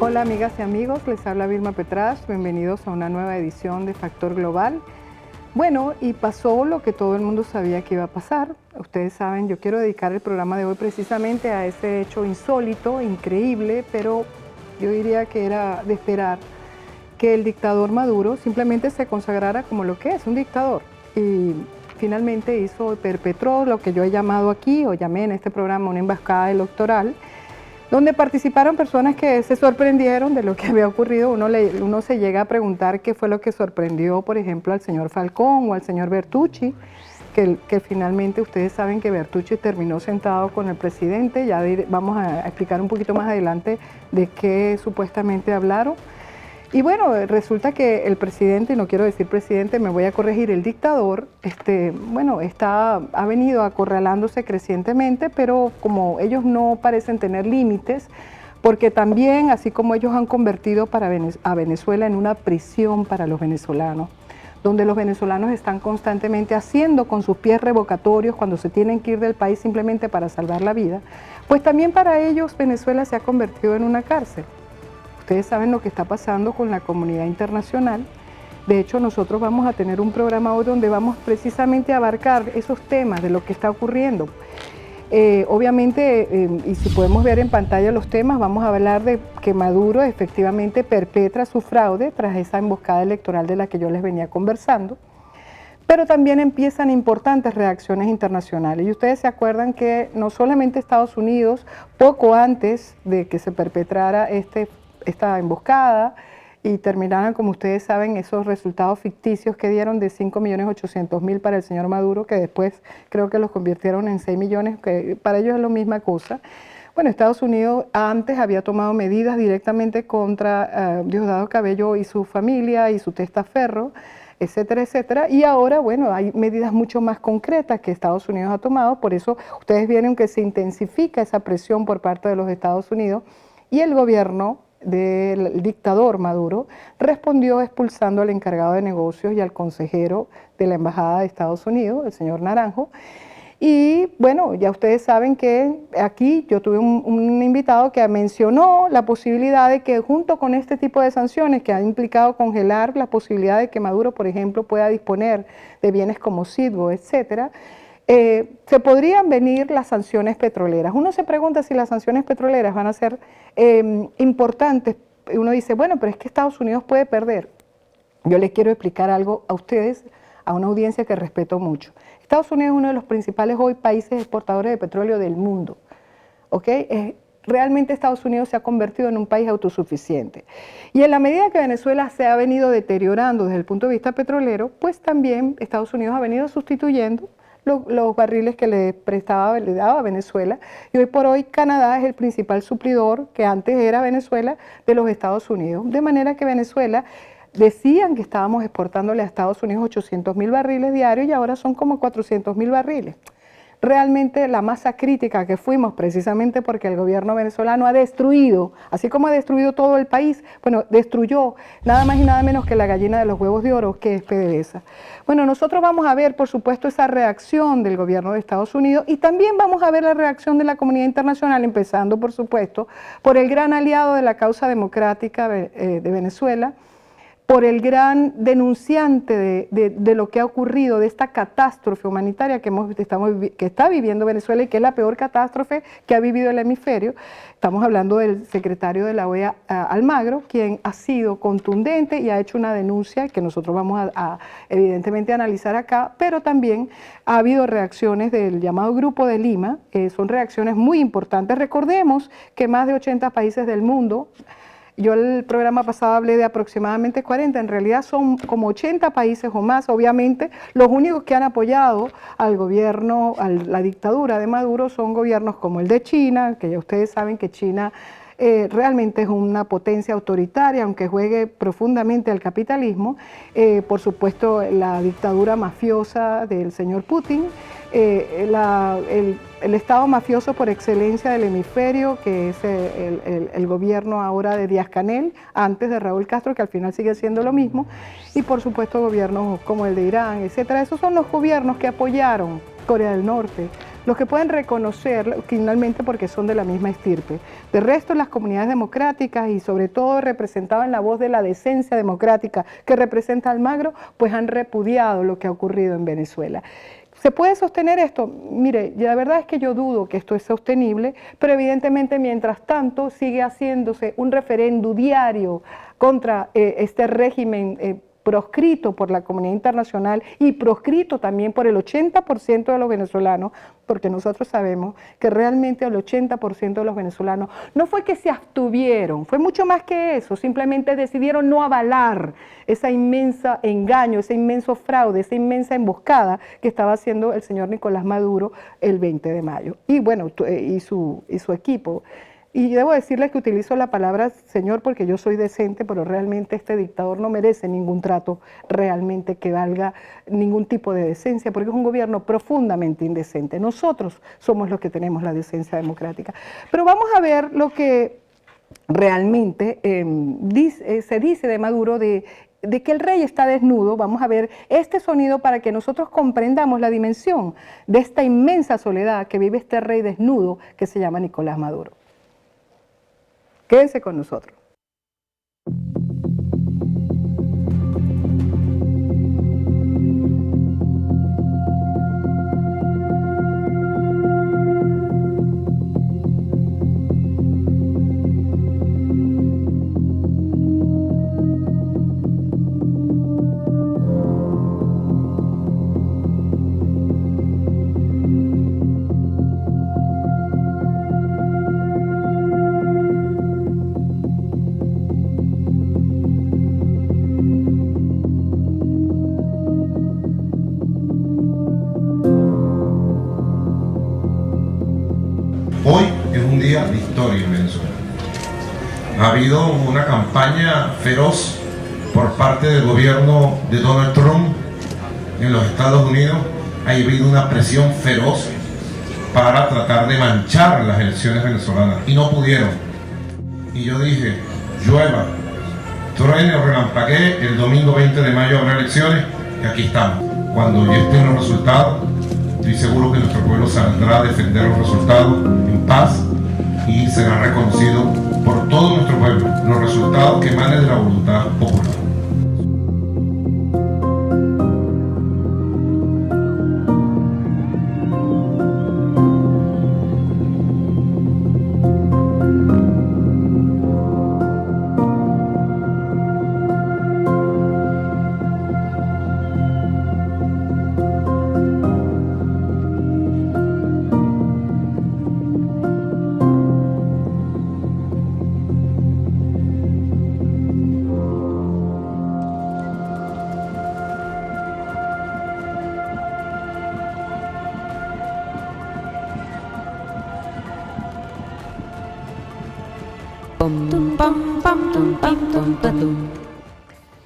Hola amigas y amigos, les habla Vilma Petras, bienvenidos a una nueva edición de Factor Global. Bueno, y pasó lo que todo el mundo sabía que iba a pasar. Ustedes saben, yo quiero dedicar el programa de hoy precisamente a ese hecho insólito, increíble, pero yo diría que era de esperar que el dictador Maduro simplemente se consagrara como lo que es, un dictador. Y finalmente perpetró lo que yo he llamado aquí, o llamé en este programa, una emboscada electoral, donde participaron personas que se sorprendieron de lo que había ocurrido. Uno se llega a preguntar qué fue lo que sorprendió, por ejemplo, al señor Falcón o al señor Bertucci, que finalmente ustedes saben que Bertucci terminó sentado con el presidente. Ya vamos a explicar un poquito más adelante de qué supuestamente hablaron. Y bueno, resulta que el presidente, y no quiero decir presidente, me voy a corregir, el dictador, ha venido acorralándose crecientemente, pero como ellos no parecen tener límites, porque también, así como ellos han convertido a Venezuela en una prisión para los venezolanos, donde los venezolanos están constantemente haciendo con sus pies revocatorios cuando se tienen que ir del país simplemente para salvar la vida, pues también para ellos Venezuela se ha convertido en una cárcel. Ustedes saben lo que está pasando con la comunidad internacional. De hecho, nosotros vamos a tener un programa hoy donde vamos precisamente a abarcar esos temas de lo que está ocurriendo. Obviamente, y si podemos ver en pantalla los temas, vamos a hablar de que Maduro efectivamente perpetra su fraude tras esa emboscada electoral de la que yo les venía conversando. Pero también empiezan importantes reacciones internacionales. Y ustedes se acuerdan que no solamente Estados Unidos, poco antes de que se perpetrara esta emboscada y terminaran, como ustedes saben, esos resultados ficticios que dieron de 5.800.000 para el señor Maduro, que después creo que los convirtieron en 6 millones, que para ellos es la misma cosa. Bueno, Estados Unidos antes había tomado medidas directamente contra Diosdado Cabello y su familia y su testaferro, etcétera, etcétera. Y ahora, bueno, hay medidas mucho más concretas que Estados Unidos ha tomado, por eso ustedes vieron que se intensifica esa presión por parte de los Estados Unidos y el gobierno del dictador Maduro respondió expulsando al encargado de negocios y al consejero de la Embajada de Estados Unidos, el señor Naranjo. Y bueno, ya ustedes saben que aquí yo tuve un invitado que mencionó la posibilidad de que junto con este tipo de sanciones que ha implicado congelar la posibilidad de que Maduro, por ejemplo, pueda disponer de bienes como Citgo, etcétera, se podrían venir las sanciones petroleras. Uno se pregunta si las sanciones petroleras van a ser importantes. Uno dice, bueno, pero es que Estados Unidos puede perder. Yo les quiero explicar algo a ustedes, a una audiencia que respeto mucho. Estados Unidos es uno de los principales hoy países exportadores de petróleo del mundo. ¿Okay? Realmente Estados Unidos se ha convertido en un país autosuficiente. Y en la medida que Venezuela se ha venido deteriorando desde el punto de vista petrolero, pues también Estados Unidos ha venido sustituyendo los barriles que le daba Venezuela, y hoy por hoy Canadá es el principal suplidor, que antes era Venezuela, de los Estados Unidos. De manera que Venezuela, decían que estábamos exportándole a Estados Unidos 800.000 barriles diarios y ahora son como 400.000 barriles. Realmente la masa crítica que fuimos, precisamente porque el gobierno venezolano ha destruido, así como ha destruido todo el país, bueno, destruyó nada más y nada menos que la gallina de los huevos de oro, que es PDVSA. Bueno, nosotros vamos a ver, por supuesto, esa reacción del gobierno de Estados Unidos y también vamos a ver la reacción de la comunidad internacional, empezando, por supuesto, por el gran aliado de la causa democrática de Venezuela, por el gran denunciante de lo que ha ocurrido, de esta catástrofe humanitaria que está viviendo Venezuela y que es la peor catástrofe que ha vivido el hemisferio. Estamos hablando del secretario de la OEA, Almagro, quien ha sido contundente y ha hecho una denuncia que nosotros vamos a evidentemente analizar acá, pero también ha habido reacciones del llamado Grupo de Lima, son reacciones muy importantes. Recordemos que más de 80 países del mundo, yo el programa pasado hablé de aproximadamente 40, en realidad son como 80 países o más. Obviamente los únicos que han apoyado al gobierno, a la dictadura de Maduro, son gobiernos como el de China, que ya ustedes saben que China realmente es una potencia autoritaria, aunque juegue profundamente al capitalismo. Por supuesto, la dictadura mafiosa del señor Putin, el Estado mafioso por excelencia del hemisferio, que es el gobierno ahora de Díaz-Canel, antes de Raúl Castro, que al final sigue siendo lo mismo, y por supuesto gobiernos como el de Irán, etcétera. Esos son los gobiernos que apoyaron Corea del Norte, los que pueden reconocer finalmente porque son de la misma estirpe. De resto, las comunidades democráticas y sobre todo representadas en la voz de la decencia democrática que representa Almagro, pues han repudiado lo que ha ocurrido en Venezuela. ¿Se puede sostener esto? Mire, la verdad es que yo dudo que esto es sostenible, pero evidentemente mientras tanto sigue haciéndose un referendo diario contra este régimen proscrito por la comunidad internacional y proscrito también por el 80% de los venezolanos, porque nosotros sabemos que realmente el 80% de los venezolanos no fue que se abstuvieron, fue mucho más que eso, simplemente decidieron no avalar ese inmenso engaño, ese inmenso fraude, esa inmensa emboscada que estaba haciendo el señor Nicolás Maduro el 20 de mayo. Y bueno, y su equipo. Y debo decirles que utilizo la palabra señor porque yo soy decente, pero realmente este dictador no merece ningún trato realmente que valga ningún tipo de decencia, porque es un gobierno profundamente indecente. Nosotros somos los que tenemos la decencia democrática. Pero vamos a ver lo que realmente se dice de Maduro de que el rey está desnudo. Vamos a ver este sonido para que nosotros comprendamos la dimensión de esta inmensa soledad que vive este rey desnudo que se llama Nicolás Maduro. Quédense con nosotros. Hoy es un día de historia en Venezuela. Ha habido una campaña feroz por parte del gobierno de Donald Trump en los Estados Unidos. Ha habido una presión feroz para tratar de manchar las elecciones venezolanas y no pudieron. Y yo dije, llueva, truene o relampaguee, el domingo 20 de mayo habrá elecciones y aquí estamos. Cuando ya estén los resultados, estoy seguro que nuestro pueblo saldrá a defender los resultados en paz y será reconocido por todo nuestro pueblo los resultados que emanen de la voluntad popular.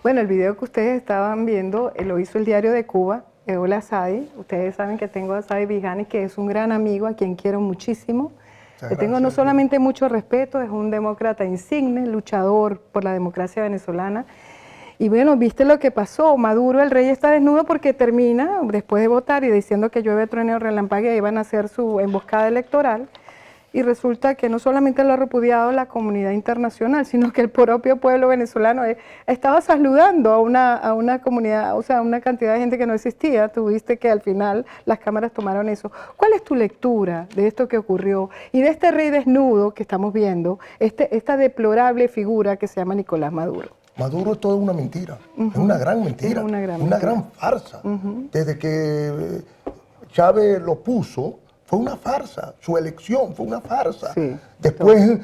Bueno, el video que ustedes estaban viendo lo hizo el Diario de Cuba, Eola Sadi. Ustedes saben que tengo a Sadi Vijani, que es un gran amigo, a quien quiero muchísimo. Le tengo no solamente mucho respeto, es un demócrata insigne, luchador por la democracia venezolana. Y bueno, viste lo que pasó, Maduro, el rey está desnudo porque termina, después de votar y diciendo que llueve, truene o relampaguee, iban a hacer su emboscada electoral. Y resulta que no solamente lo ha repudiado la comunidad internacional, sino que el propio pueblo venezolano estaba saludando a una comunidad, o sea, a una cantidad de gente que no existía. Tuviste que al final las cámaras tomaron eso. ¿Cuál es tu lectura de esto que ocurrió y de este rey desnudo que estamos viendo, esta deplorable figura que se llama Nicolás Maduro? Maduro es toda una mentira, es una gran mentira, Es una gran farsa. Desde que Chávez lo puso, fue una farsa, su elección fue una farsa. Sí, después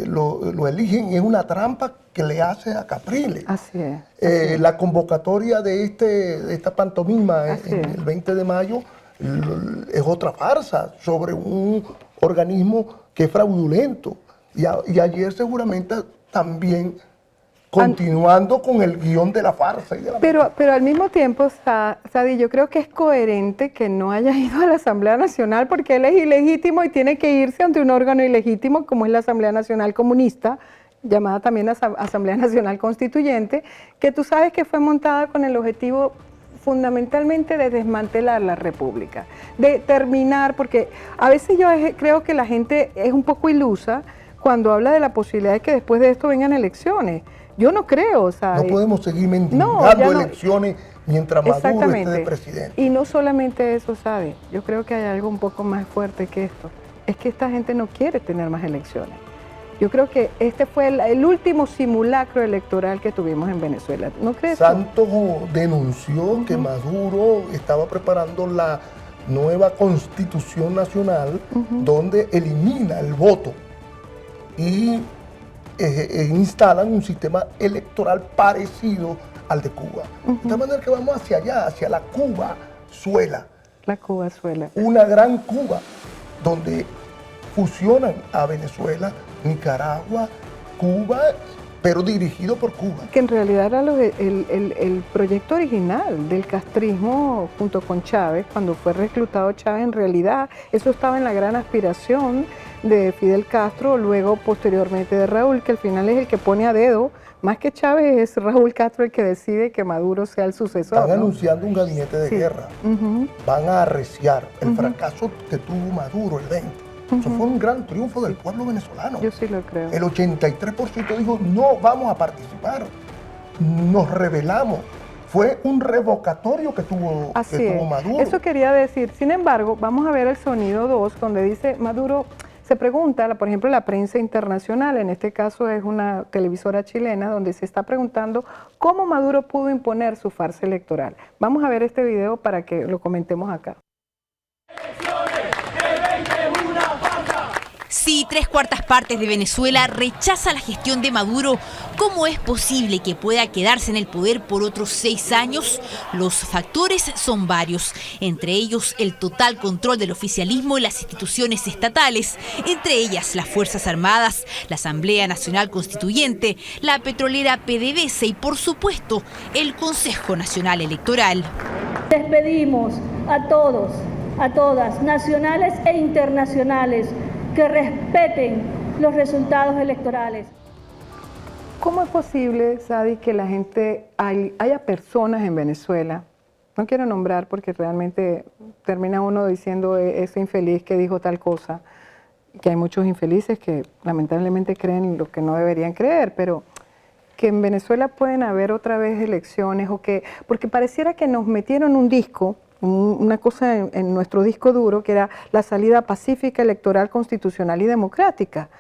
lo eligen y es una trampa que le hace a Capriles. Así es. La convocatoria de esta pantomima el 20 de mayo es otra farsa sobre un organismo que es fraudulento. Y ayer seguramente también continuando con el guión de la farsa. Pero al mismo tiempo, Sadi, yo creo que es coherente que no haya ido a la Asamblea Nacional porque él es ilegítimo y tiene que irse ante un órgano ilegítimo como es la Asamblea Nacional Comunista, llamada también Asamblea Nacional Constituyente, que tú sabes que fue montada con el objetivo fundamentalmente de desmantelar la república, de terminar, porque a veces yo creo que la gente es un poco ilusa cuando habla de la posibilidad de que después de esto vengan elecciones. Yo no creo, ¿sabes? No podemos seguir mendigando elecciones mientras Maduro esté de presidente. Y no solamente eso, ¿sabes? Yo creo que hay algo un poco más fuerte que esto. Es que esta gente no quiere tener más elecciones. Yo creo que este fue el último simulacro electoral que tuvimos en Venezuela. ¿No crees? Santos denunció que Maduro estaba preparando la nueva Constitución Nacional donde elimina el voto y instalan un sistema electoral parecido al de Cuba. De tal manera que vamos hacia allá, hacia la Cuba-suela. La Cuba-suela. Una gran Cuba, donde fusionan a Venezuela, Nicaragua, Cuba, pero dirigido por Cuba. Que en realidad era el proyecto original del castrismo junto con Chávez, cuando fue reclutado Chávez, en realidad eso estaba en la gran aspiración de Fidel Castro, luego posteriormente de Raúl, que al final es el que pone a dedo, más que Chávez es Raúl Castro el que decide que Maduro sea el sucesor. Están anunciando un gabinete de guerra, van a arreciar el fracaso que tuvo Maduro el 20. Eso fue un gran triunfo del pueblo venezolano. Yo sí lo creo. El 83% dijo, no vamos a participar, nos rebelamos. Fue un revocatorio que tuvo Maduro. Eso quería decir. Sin embargo, vamos a ver el sonido 2, donde dice Maduro. Se pregunta, por ejemplo, la prensa internacional, en este caso es una televisora chilena, donde se está preguntando cómo Maduro pudo imponer su farsa electoral. Vamos a ver este video para que lo comentemos acá. Si 3/4 de Venezuela rechaza la gestión de Maduro, ¿cómo es posible que pueda quedarse en el poder por otros 6 años? Los factores son varios, entre ellos el total control del oficialismo y las instituciones estatales, entre ellas las Fuerzas Armadas, la Asamblea Nacional Constituyente, la petrolera PDVSA y, por supuesto, el Consejo Nacional Electoral. Les pedimos a todos, a todas, nacionales e internacionales, que respeten los resultados electorales. ¿Cómo es posible, Sadi, que la gente, haya personas en Venezuela, no quiero nombrar porque realmente termina uno diciendo ese infeliz que dijo tal cosa, que hay muchos infelices que lamentablemente creen lo que no deberían creer, pero que en Venezuela pueden haber otra vez elecciones o que, porque pareciera que nos metieron un disco, una cosa en nuestro disco duro, que era la salida pacífica, electoral, constitucional y democrática.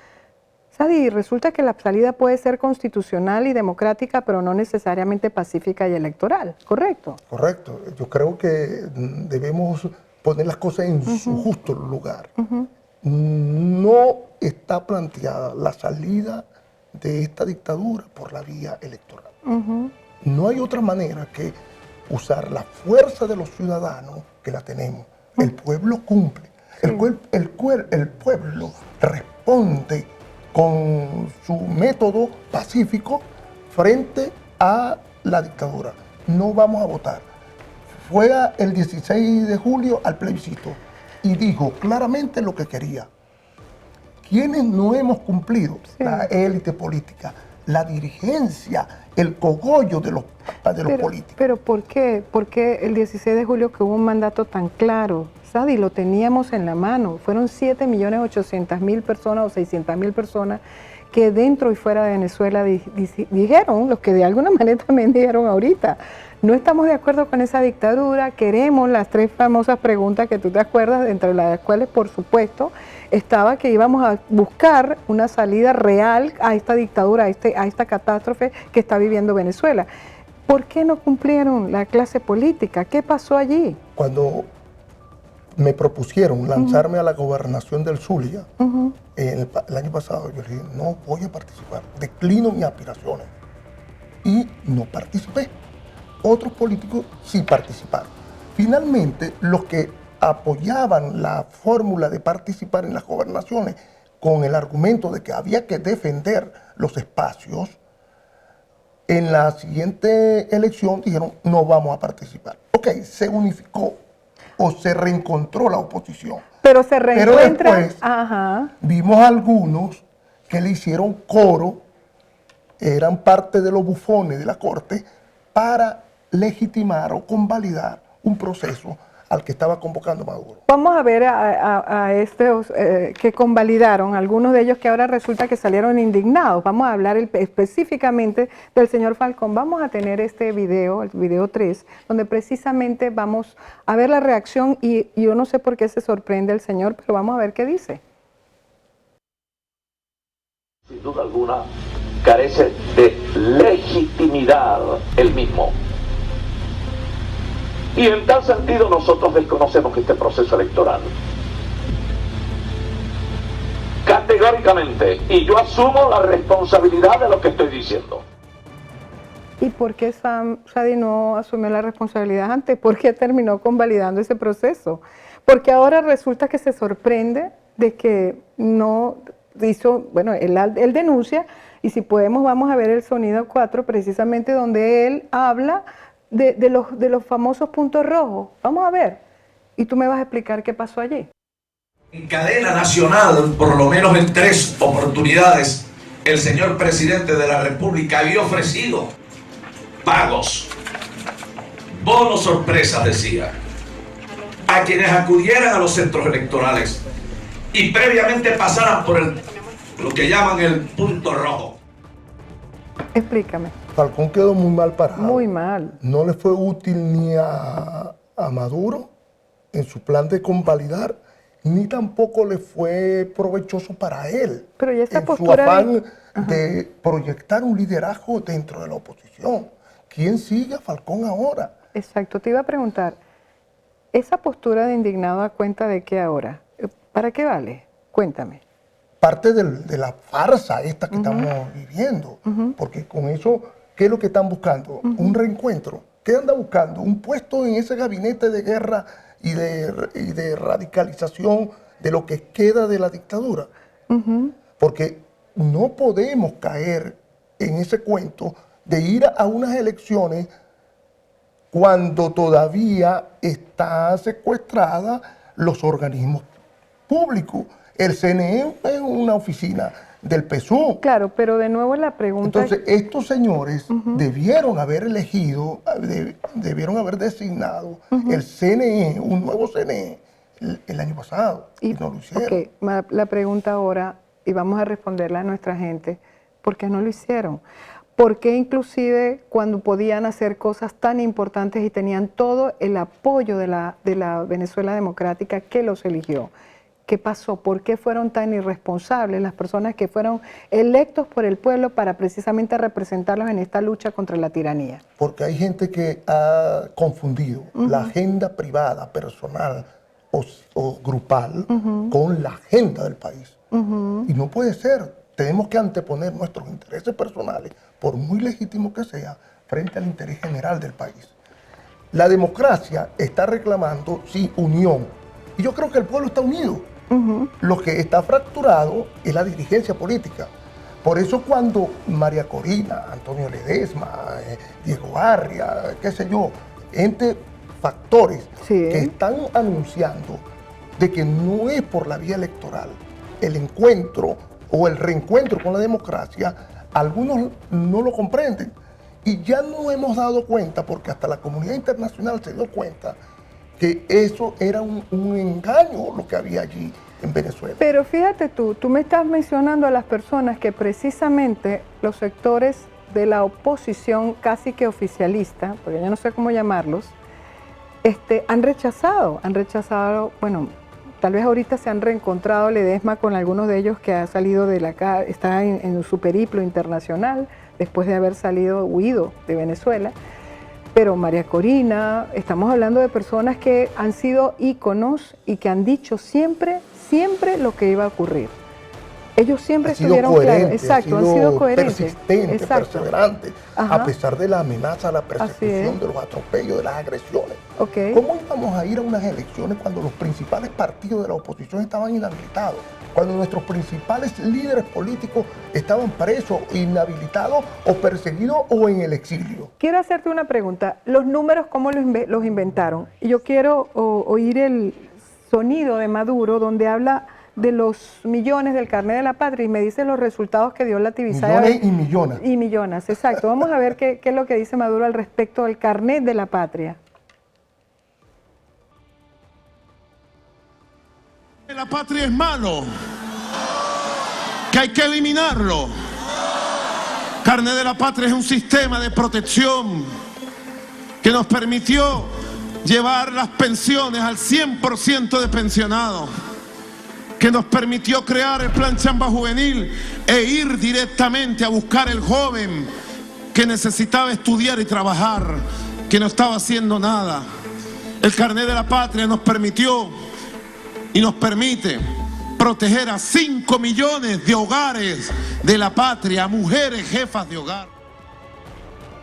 Sadi, resulta que la salida puede ser constitucional y democrática, pero no necesariamente pacífica y electoral, ¿correcto? Correcto. Yo creo que debemos poner las cosas en su justo lugar. No está planteada la salida de esta dictadura por la vía electoral. No hay otra manera que usar la fuerza de los ciudadanos, que la tenemos. El pueblo cumple. El pueblo responde con su método pacífico frente a la dictadura. No vamos a votar. Fue el 16 de julio al plebiscito y dijo claramente lo que quería. ¿Quiénes no hemos cumplido? La élite política, la dirigencia, el cogollo de los políticos. Pero ¿por qué? ¿Por qué el 16 de julio que hubo un mandato tan claro? Sadi, lo teníamos en la mano. Fueron 7.800.000 personas o 600.000 personas que dentro y fuera de Venezuela dijeron, los que de alguna manera también dijeron ahorita, no estamos de acuerdo con esa dictadura, queremos las 3 famosas preguntas que tú te acuerdas, entre las cuales, por supuesto, estaba que íbamos a buscar una salida real a esta dictadura, a esta catástrofe que está viviendo Venezuela. ¿Por qué no cumplieron la clase política? ¿Qué pasó allí? Cuando me propusieron lanzarme a la gobernación del Zulia el año pasado, yo dije, no voy a participar, declino mis aspiraciones. Y no participé. Otros políticos sí participaron. Finalmente, los que apoyaban la fórmula de participar en las gobernaciones con el argumento de que había que defender los espacios, en la siguiente elección dijeron, no vamos a participar. Ok, se unificó o se reencontró la oposición. Pero se reencuentra. Pero después vimos algunos que le hicieron coro, eran parte de los bufones de la corte, para legitimar o convalidar un proceso al que estaba convocando Maduro. Vamos a ver a estos que convalidaron, algunos de ellos que ahora resulta que salieron indignados. Vamos a hablar específicamente del señor Falcón. Vamos a tener este video, el video 3, donde precisamente vamos a ver la reacción y yo no sé por qué se sorprende el señor, pero vamos a ver qué dice. Sin duda alguna, carece de legitimidad el mismo. Y en tal sentido nosotros desconocemos este proceso electoral. Categóricamente, y yo asumo la responsabilidad de lo que estoy diciendo. ¿Y por qué Shadi no asumió la responsabilidad antes? ¿Por qué terminó convalidando ese proceso? Porque ahora resulta que se sorprende de que no hizo, bueno, él denuncia, y si podemos vamos a ver el sonido 4 precisamente donde él habla de los famosos puntos rojos. Vamos a ver. Y tú me vas a explicar qué pasó allí. En cadena nacional, por lo menos en 3 oportunidades, el señor presidente de la República había ofrecido pagos, bonos sorpresas, decía, a quienes acudieran a los centros electorales y previamente pasaran por lo que llaman el punto rojo. Explícame. Falcón quedó muy mal parado. Muy mal. No le fue útil ni a Maduro en su plan de convalidar, ni tampoco le fue provechoso para él. Pero ya esta en postura su afán de proyectar un liderazgo dentro de la oposición. ¿Quién sigue a Falcón ahora? Exacto, te iba a preguntar, ¿esa postura de indignado a cuenta de qué ahora? ¿Para qué vale? Cuéntame. Parte de la farsa esta que estamos viviendo, porque con eso, ¿qué es lo que están buscando? Un reencuentro. ¿Qué anda buscando? Un puesto en ese gabinete de guerra y de radicalización de lo que queda de la dictadura. Porque no podemos caer en ese cuento de ir a unas elecciones cuando todavía está secuestrada los organismos públicos. El CNE es una oficina del PSUV. Claro, pero de nuevo la pregunta... Entonces, estos señores debieron haber elegido, debieron haber designado el CNE, un nuevo CNE, el año pasado, y no lo hicieron. Okay. La pregunta ahora, y vamos a responderla a nuestra gente, ¿por qué no lo hicieron? ¿Por qué inclusive cuando podían hacer cosas tan importantes y tenían todo el apoyo de la Venezuela democrática que los eligió? ¿Qué pasó? ¿Por qué fueron tan irresponsables las personas que fueron electos por el pueblo para precisamente representarlos en esta lucha contra la tiranía? Porque hay gente que ha confundido la agenda privada, personal o grupal con la agenda del país. Y no puede ser. Tenemos que anteponer nuestros intereses personales, por muy legítimo que sea, frente al interés general del país. La democracia está reclamando, sí, unión. Y yo creo que el pueblo está unido. Lo que está fracturado es la dirigencia política. Por eso cuando María Corina, Antonio Ledesma, Diego Arria, qué sé yo, factores que están anunciando de que no es por la vía electoral el encuentro o el reencuentro con la democracia, algunos no lo comprenden. Y ya nos hemos dado cuenta, porque hasta la comunidad internacional se dio cuenta, que eso era un engaño lo que había allí en Venezuela. Pero fíjate tú me estás mencionando a las personas que precisamente los sectores de la oposición casi que oficialista, porque yo no sé cómo llamarlos, han rechazado, bueno, tal vez ahorita se han reencontrado Ledesma con algunos de ellos que ha salido está en su periplo internacional, después de haber huido de Venezuela. Pero María Corina, estamos hablando de personas que han sido íconos y que han dicho siempre lo que iba a ocurrir. Ellos siempre estuvieron claros. Exacto, han sido coherentes. Persistentes, perseverantes, a pesar de la amenaza, la persecución, de los atropellos, de las agresiones. ¿Cómo íbamos a ir a unas elecciones cuando los principales partidos de la oposición estaban inhabilitados? Cuando nuestros principales líderes políticos estaban presos, inhabilitados o perseguidos o en el exilio. Quiero hacerte una pregunta. ¿Los números cómo los inventaron? Y yo quiero oír el sonido de Maduro donde habla de los millones del carnet de la patria y me dice los resultados que dio la Tibisay. Millones y millones. Y millones, exacto. Vamos a ver qué es lo que dice Maduro al respecto del carnet de la patria. La patria es malo, que hay que eliminarlo. Carnet de la patria es un sistema de protección que nos permitió llevar las pensiones al 100% de pensionados, que nos permitió crear el plan Chamba Juvenil e ir directamente a buscar el joven que necesitaba estudiar y trabajar, que no estaba haciendo nada. El carnet de la patria nos permitió y nos permite proteger a 5 millones de hogares de la patria, mujeres jefas de hogar.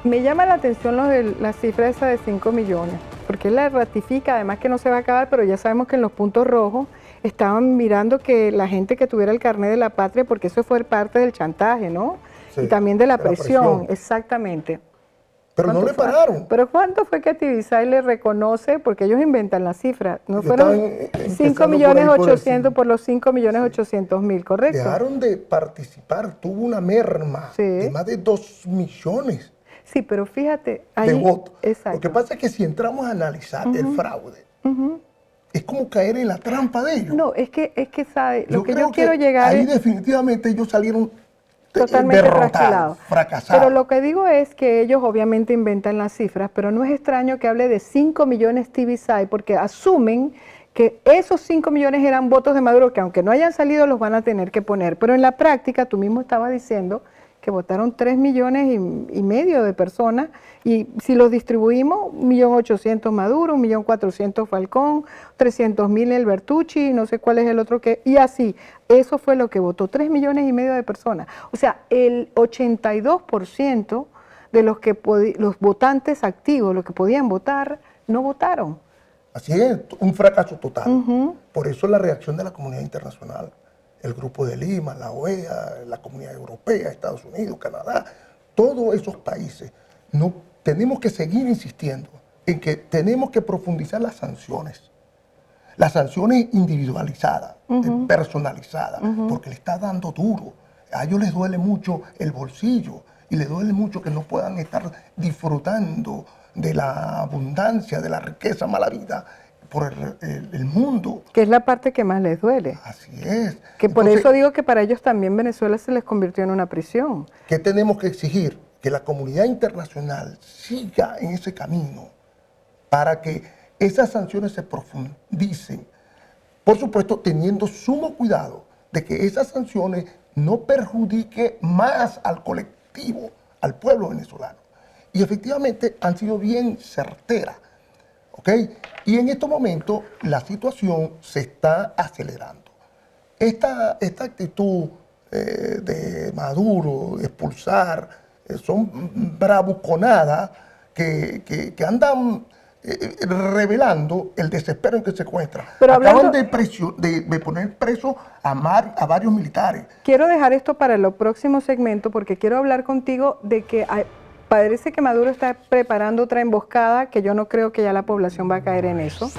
Me llama la atención la cifra esa de 5 millones, porque él la ratifica, además que no se va a acabar, pero ya sabemos que en los puntos rojos estaban mirando que la gente que tuviera el carnet de la patria, porque eso fue parte del chantaje, ¿no? Sí, y también de la presión, exactamente. Pero no le pararon. ¿Pero cuánto fue que Tibisay le reconoce? Porque ellos inventan la cifra. No fueron 5.800.000 por los 5.800.000, ¿correcto? Dejaron de participar, tuvo una merma de más de 2 millones. Sí, pero fíjate, ahí, de votos. Exacto. Lo que pasa es que si entramos a analizar el fraude, es como caer en la trampa de ellos. No, es que ¿sabe? Lo que yo quiero llegar ahí definitivamente ellos salieron totalmente trasquilados, fracasados. Pero lo que digo es que ellos obviamente inventan las cifras, pero no es extraño que hable de 5 millones Tibisay, porque asumen que esos 5 millones eran votos de Maduro, que aunque no hayan salido los van a tener que poner. Pero en la práctica, tú mismo estabas diciendo que votaron 3 millones y medio de personas, y si los distribuimos, 1.800.000 Maduro, 1.400.000 Falcón, 300.000 el Bertucci, no sé cuál es el otro que, y así, eso fue lo que votó, 3 millones y medio de personas. O sea, el 82% de los votantes activos, los que podían votar, no votaron. Así es, un fracaso total. Por eso la reacción de la comunidad internacional. El Grupo de Lima, la OEA, la Comunidad Europea, Estados Unidos, Canadá, todos esos países. No, tenemos que seguir insistiendo en que tenemos que profundizar las sanciones individualizadas, personalizadas, porque le está dando duro. A ellos les duele mucho el bolsillo y les duele mucho que no puedan estar disfrutando de la abundancia, de la riqueza mala vida por el mundo. Que es la parte que más les duele. Así es. Que por eso digo que para ellos también Venezuela se les convirtió en una prisión. ¿Qué tenemos que exigir? Que la comunidad internacional siga en ese camino para que esas sanciones se profundicen. Por supuesto, teniendo sumo cuidado de que esas sanciones no perjudiquen más al colectivo, al pueblo venezolano. Y efectivamente han sido bien certeras. ¿Okay? Y en estos momentos la situación se está acelerando. Esta actitud de Maduro, de expulsar, son bravuconadas que andan revelando el desespero en que se encuentra. Pero acaban de poner preso a varios militares. Quiero dejar esto para el próximo segmento porque quiero hablar contigo de que parece que Maduro está preparando otra emboscada, que yo no creo que ya la población va a caer en eso,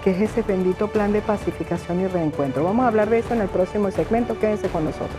que es ese bendito plan de pacificación y reencuentro. Vamos a hablar de eso en el próximo segmento, quédense con nosotros.